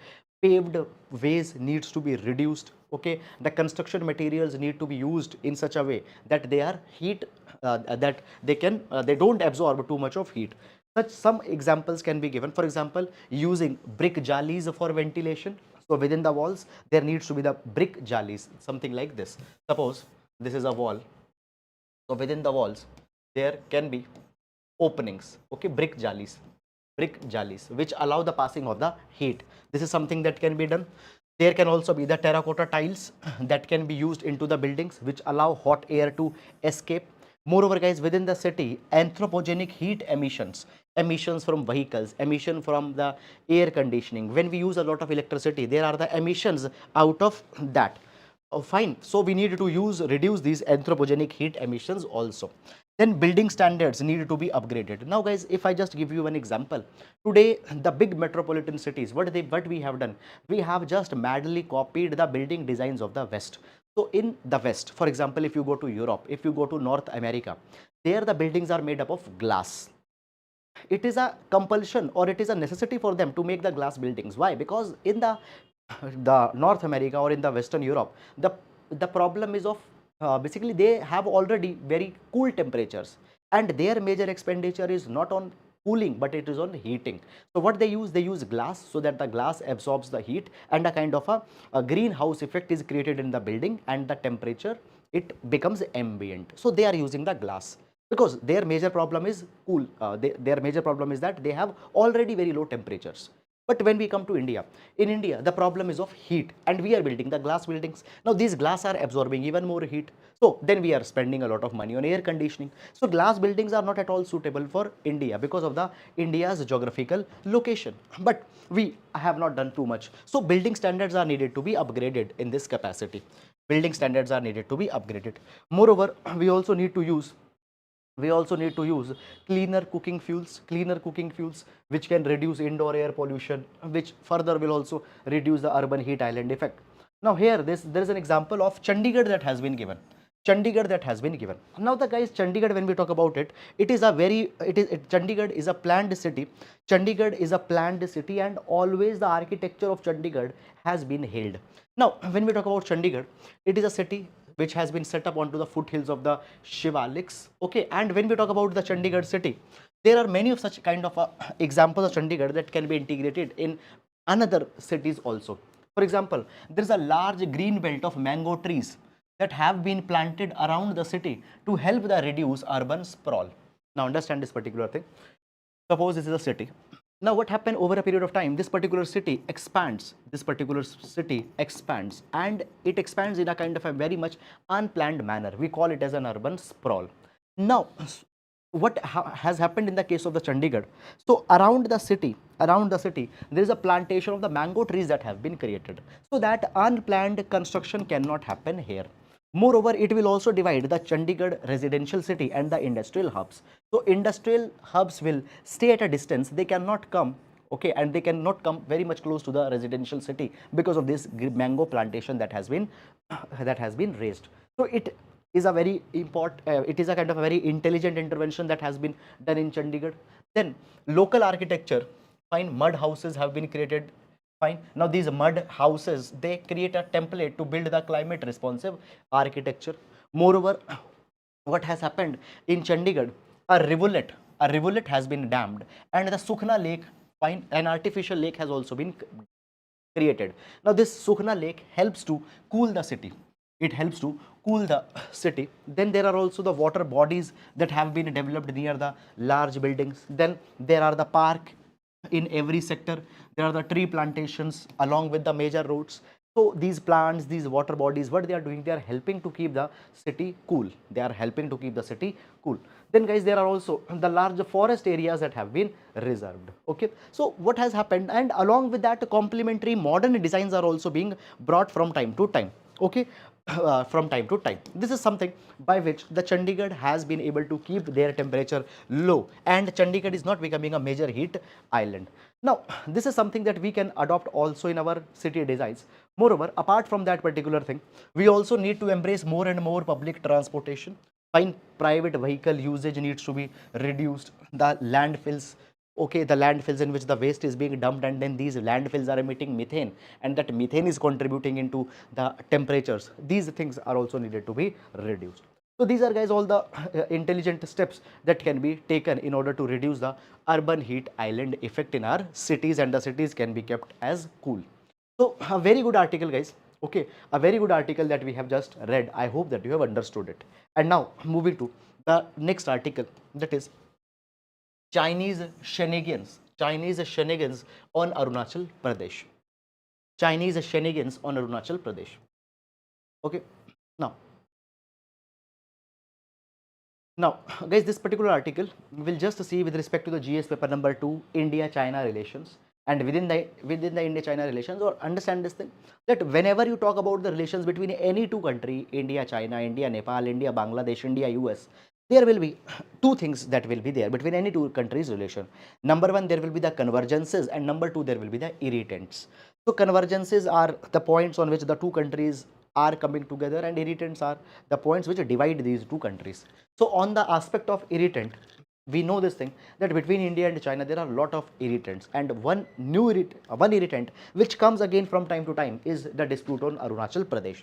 Paved ways needs to be reduced. Okay, the construction materials need to be used in such a way that they are heat, that they don't absorb too much of heat. Such some examples can be given. For example, using brick jalis for ventilation. So within the walls, there needs to be the brick jalis, something like this. Suppose this is a wall. So within the walls, there can be openings, okay, brick jalis. brick jalis, which allow the passing of the heat. This is something that can be done. There can also be the terracotta tiles that can be used into the buildings, which allow hot air to escape. Moreover, guys, within the city, anthropogenic heat emissions, emissions from vehicles, emission from the air conditioning. When we use a lot of electricity, there are the emissions out of that. Oh, fine. So we need to reduce these anthropogenic heat emissions also. Then building standards need to be upgraded. Now, guys, if I just give you an example, today the big metropolitan cities, what we have done, we have just madly copied the building designs of the West. So in the West, for example, if you go to Europe, if you go to North America, there the buildings are made up of glass. It is a compulsion or it is a necessity for them to make the glass buildings. Why? Because in the North America or in the Western Europe, the problem is of basically they have already very cool temperatures, and their major expenditure is not on cooling but it is on heating. So what they use glass, so that the glass absorbs the heat and a kind of a greenhouse effect is created in the building, and the temperature, it becomes ambient. So they are using the glass because their major problem is cool. Their major problem is that they have already very low temperatures. But when we come to India, in India, the problem is of heat, and we are building the glass buildings. Now, these glass are absorbing even more heat. So, then we are spending a lot of money on air conditioning. So, glass buildings are not at all suitable for India because of the India's geographical location. But we have not done too much. So, building standards are needed to be upgraded in this capacity. Building standards are needed to be upgraded. Moreover, we also need to use cleaner cooking fuels which can reduce indoor air pollution, which further will also reduce the urban heat island effect. Now here there is an example of Chandigarh that has been given. Now the guys, Chandigarh, when we talk about it, Chandigarh is a planned city. And always the architecture of Chandigarh has been held. Now when we talk about Chandigarh, it is a city which has been set up onto the foothills of the Shivaliks. Okay, and when we talk about the Chandigarh city, there are many of such kind of examples of Chandigarh that can be integrated in another cities also. For example, there is a large green belt of mango trees that have been planted around the city to help the reduce urban sprawl. Now understand this particular thing. Suppose this is a city. Now what happened over a period of time, this particular city expands, and it expands in a kind of a very much unplanned manner. We call it as an urban sprawl. Now what has happened in the case of the Chandigarh? So around the city, there is a plantation of the mango trees that have been created, so that unplanned construction cannot happen here. Moreover, it will also divide the Chandigarh residential city and the industrial hubs. So industrial hubs will stay at a distance. They cannot come, okay, and they cannot come very much close to the residential city because of this mango plantation that has been raised. So it is a very important, it is a kind of a very intelligent intervention that has been done in Chandigarh. Then local architecture, fine, mud houses have been created. Fine. Now these mud houses, they create a template to build the climate responsive architecture. Moreover, what has happened in Chandigarh, a rivulet has been dammed, and the Sukhna lake, fine, an artificial lake has also been created. Now this Sukhna lake helps to cool the city. Then there are also the water bodies that have been developed near the large buildings. Then there are the park in every sector. There are the tree plantations along with the major roads. So these plants, these water bodies, what they are doing, they are helping to keep the city cool. Then guys, there are also the large forest areas that have been reserved. Okay, so what has happened, and along with that, complementary modern designs are also being brought from time to time. Okay, from time to time. This is something by which the Chandigarh has been able to keep their temperature low, and Chandigarh is not becoming a major heat island. Now, this is something that we can adopt also in our city designs. Moreover, apart from that particular thing, we also need to embrace more and more public transportation. Fine, private vehicle usage needs to be reduced. The landfills, okay, the landfills in which the waste is being dumped, and then these landfills are emitting methane, and that methane is contributing into the temperatures. These things are also needed to be reduced. So these are, guys, all the intelligent steps that can be taken in order to reduce the urban heat island effect in our cities, and the cities can be kept as cool. So a very good article, guys. Okay, a very good article that we have just read. I hope that you have understood it. And now moving to the next article, that is Chinese Shenanigans Chinese shenanigans on Arunachal Pradesh. Chinese shenanigans on Arunachal Pradesh. Okay. Now, now, guys, this particular article will just see with respect to the GS paper number 2, India-China relations, and within the India-China relations, or understand this thing that whenever you talk about the relations between any two country, India, China, India, Nepal, India, Bangladesh, India, US, there will be two things that will be there between any two countries relation. Number one, there will be the convergences, and number two, there will be the irritants. So convergences are the points on which the two countries are coming together, and irritants are the points which divide these two countries. So on the aspect of irritant, we know this thing that between India and China there are a lot of irritants, and one irritant which comes again from time to time is the dispute on Arunachal Pradesh.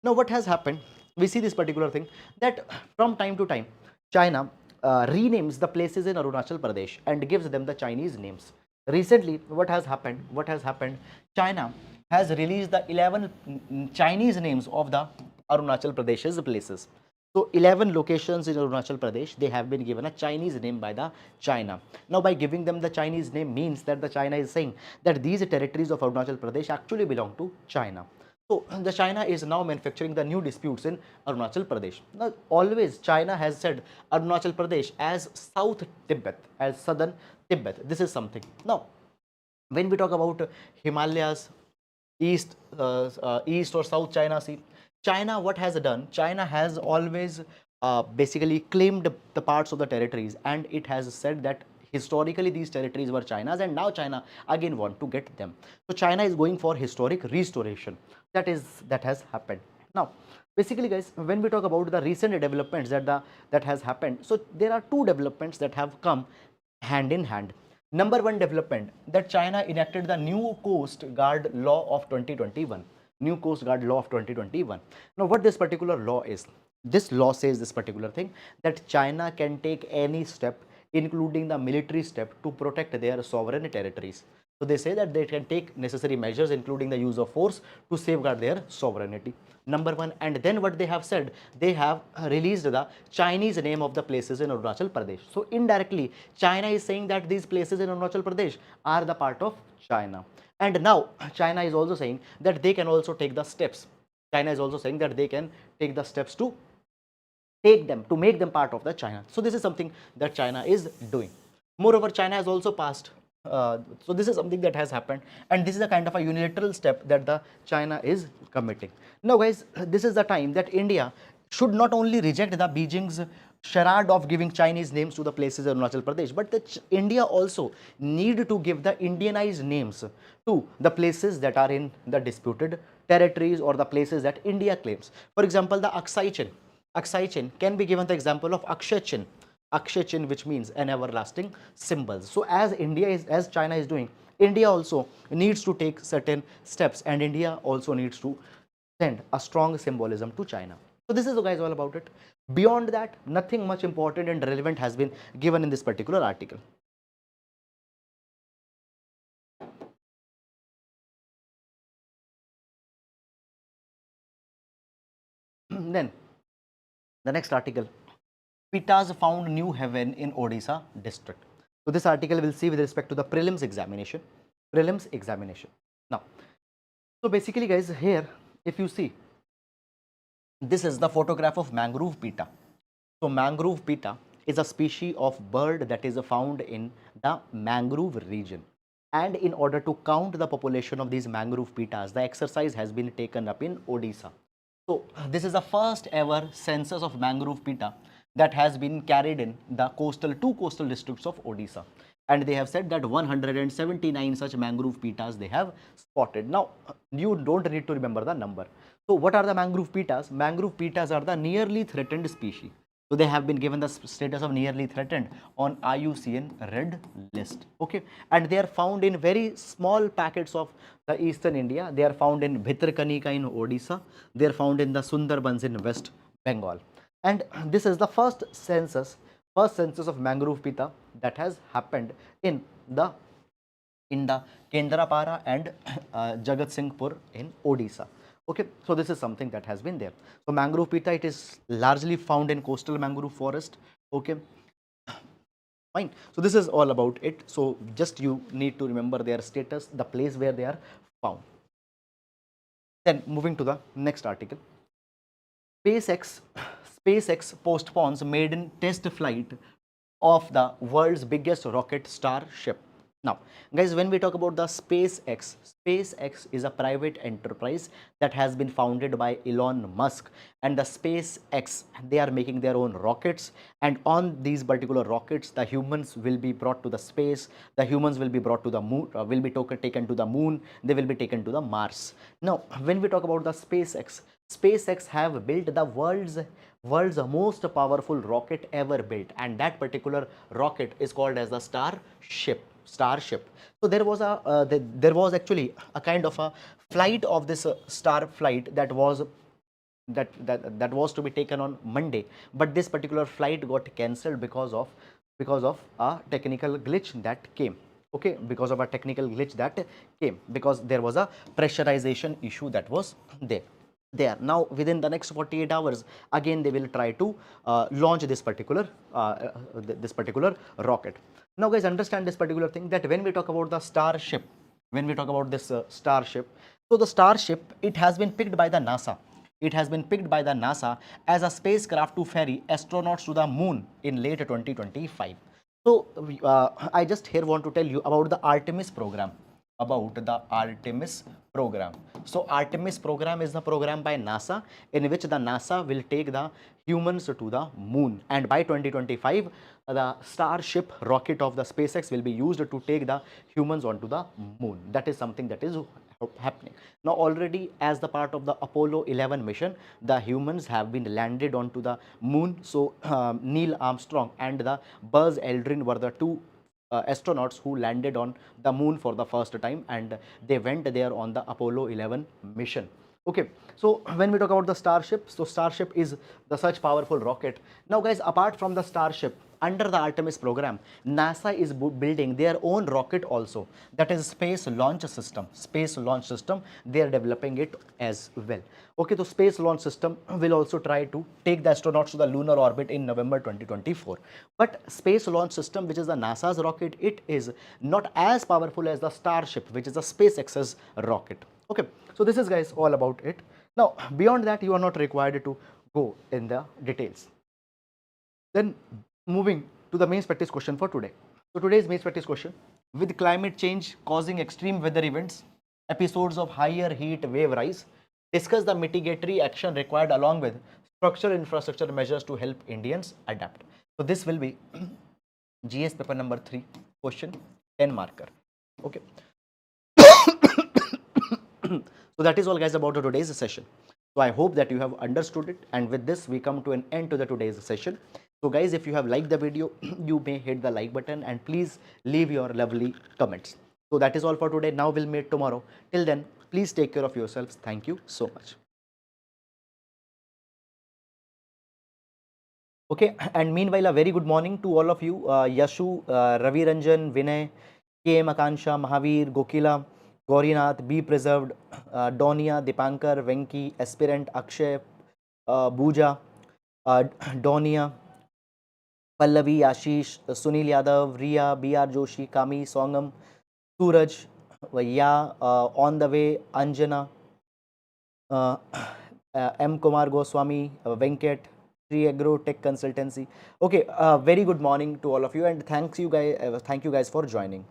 Now what has happened? We see this particular thing that from time to time China renames the places in Arunachal Pradesh and gives them the Chinese names. Recently, what has happened? China has released the 11 Chinese names of the Arunachal Pradesh's places. So 11 locations in Arunachal Pradesh, they have been given a Chinese name by the China. Now by giving them the Chinese name means that the China is saying that these territories of Arunachal Pradesh actually belong to China. So the China is now manufacturing the new disputes in Arunachal Pradesh. Now always China has said Arunachal Pradesh as South Tibet, as Southern Tibet. This is something. Now when we talk about Himalayas, East or South China Sea, China, what has done? China has always basically claimed the parts of the territories, and it has said that historically these territories were China's, and now China again want to get them. So China is going for historic restoration. That has happened. Now, basically, guys, when we talk about the recent developments that has happened, so there are two developments that have come hand in hand. Number one development, that China enacted the new Coast Guard law of 2021. New Coast Guard law of 2021. Now what this particular law is, this law says this particular thing that China can take any step, including the military step, to protect their sovereign territories. So they say that they can take necessary measures, including the use of force, to safeguard their sovereignty. Number one. And then what they have said, they have released the Chinese name of the places in Arunachal Pradesh. So indirectly China is saying that these places in Arunachal Pradesh are the part of China. And now China is also saying that they can also take the steps. China is also saying that they can take the steps to make them part of the China. So this is something that China is doing. Moreover, China has also passed. So this is something that has happened, and this is a kind of a unilateral step that the China is committing. Now, guys, this is the time that India should not only reject the Beijing's charade of giving Chinese names to the places in Arunachal Pradesh, but India also need to give the Indianized names to the places that are in the disputed territories or the places that India claims. For example, the Aksai Chin. Aksai Chin can be given the example of Akshay Chin. Akshay Chin, which means an everlasting symbol. So as China is doing, India also needs to take certain steps, and India also needs to send a strong symbolism to China. So this is, guys, all about it. Beyond that, nothing much important and relevant has been given in this particular article. Then the next article, Pitas found new heaven in Odisha district. So this article will see with respect to the prelims examination. Now, so basically, guys, here if you see, this is the photograph of mangrove pita. So mangrove pita is a species of bird that is found in the mangrove region. And in order to count the population of these mangrove pitas, the exercise has been taken up in Odisha. So this is the first ever census of mangrove pita that has been carried in the two coastal districts of Odisha. And they have said that 179 such mangrove pitas they have spotted. Now, you don't need to remember the number. So what are the mangrove pitas? Mangrove pitas are the nearly threatened species. So they have been given the status of nearly threatened on IUCN red list. Okay, and they are found in very small packets of the eastern India. They are found in Bhitarkanika in Odisha. They are found in the Sundarbans in West Bengal. And this is the first census of mangrove pita that has happened in the Kendrapara and Jagatsinghpur in Odisha. Okay, so this is something that has been there. So mangrove pita, it is largely found in coastal mangrove forest. Okay, Fine. So this is all about it. So just you need to remember their status, the place where they are found. Then moving to the next article. SpaceX, SpaceX postpones maiden test flight of the world's biggest rocket Starship. Now, guys, when we talk about the SpaceX, SpaceX is a private enterprise that has been founded by Elon Musk, and the SpaceX, they are making their own rockets, and on these particular rockets, the humans will be brought to the space, the humans will be brought to the moon, will be taken to the moon, they will be taken to the Mars. Now, when we talk about the SpaceX have built the world's most powerful rocket ever built, and that particular rocket is called as the Starship. So there was a there was actually a kind of a flight of this star flight that was that was to be taken on Monday, but this particular flight got cancelled because of a technical glitch that came. Okay, because of a technical glitch that came, because there was a pressurization issue that was there. Now within the next 48 hours, again they will try to launch this particular rocket. Now guys, understand this particular thing, that when we talk about the Starship, when we talk about this Starship, so the Starship, it has been picked by the NASA. It has been picked by the NASA as a spacecraft to ferry astronauts to the moon in late 2025. So I just here want to tell you about the Artemis program. So Artemis program is the program by NASA in which the NASA will take the humans to the moon, and by 2025 the Starship rocket of the SpaceX will be used to take the humans onto the moon. That is something that is happening. Now already, as the part of the Apollo 11 mission, the humans have been landed onto the moon. So Neil Armstrong and the Buzz Aldrin were the two astronauts who landed on the moon for the first time, and they went there on the Apollo 11 mission. Okay, so when we talk about the Starship, so Starship is the such powerful rocket. Now guys, apart from the Starship, under the Artemis program, NASA is building their own rocket also, that is space launch system. They are developing it as well. Okay, so space launch system will also try to take the astronauts to the lunar orbit in November 2024. But space launch system, which is the NASA's rocket, it is not as powerful as the Starship, which is the SpaceX's rocket. Okay, so this is guys all about it. Now beyond that, you are not required to go in the details. Then moving to the main practice question for today. So today's main practice question: with climate change causing extreme weather events, episodes of higher heat wave rise, discuss the mitigatory action required along with structural infrastructure measures to help Indians adapt. So this will be GS paper number 3, question 10 marker. Okay. So that is all guys about today's session. So I hope that you have understood it, and with this we come to an end to the today's session. So guys, if you have liked the video, you may hit the like button and please leave your lovely comments. So that is all for today. Now we'll meet tomorrow. Till then, please take care of yourselves. Thank you so much. Okay, and meanwhile, a very good morning to all of you. Yashu, Ravi Ranjan, Vinay, K. Akansha, Mahavir, Gokila, Gaurinath, Be Preserved, Donia, Dipankar, Venki, Aspirant, Akshay, Booja, Donia, Pallavi, Ashish, Sunil Yadav, Ria, B.R. Joshi, Kami, Songam, Suraj, Ya, On the Way, Anjana, M. Kumar Goswami, Venkat, Sri Agro Tech Consultancy. Okay, very good morning to all of you, and thank you guys for joining.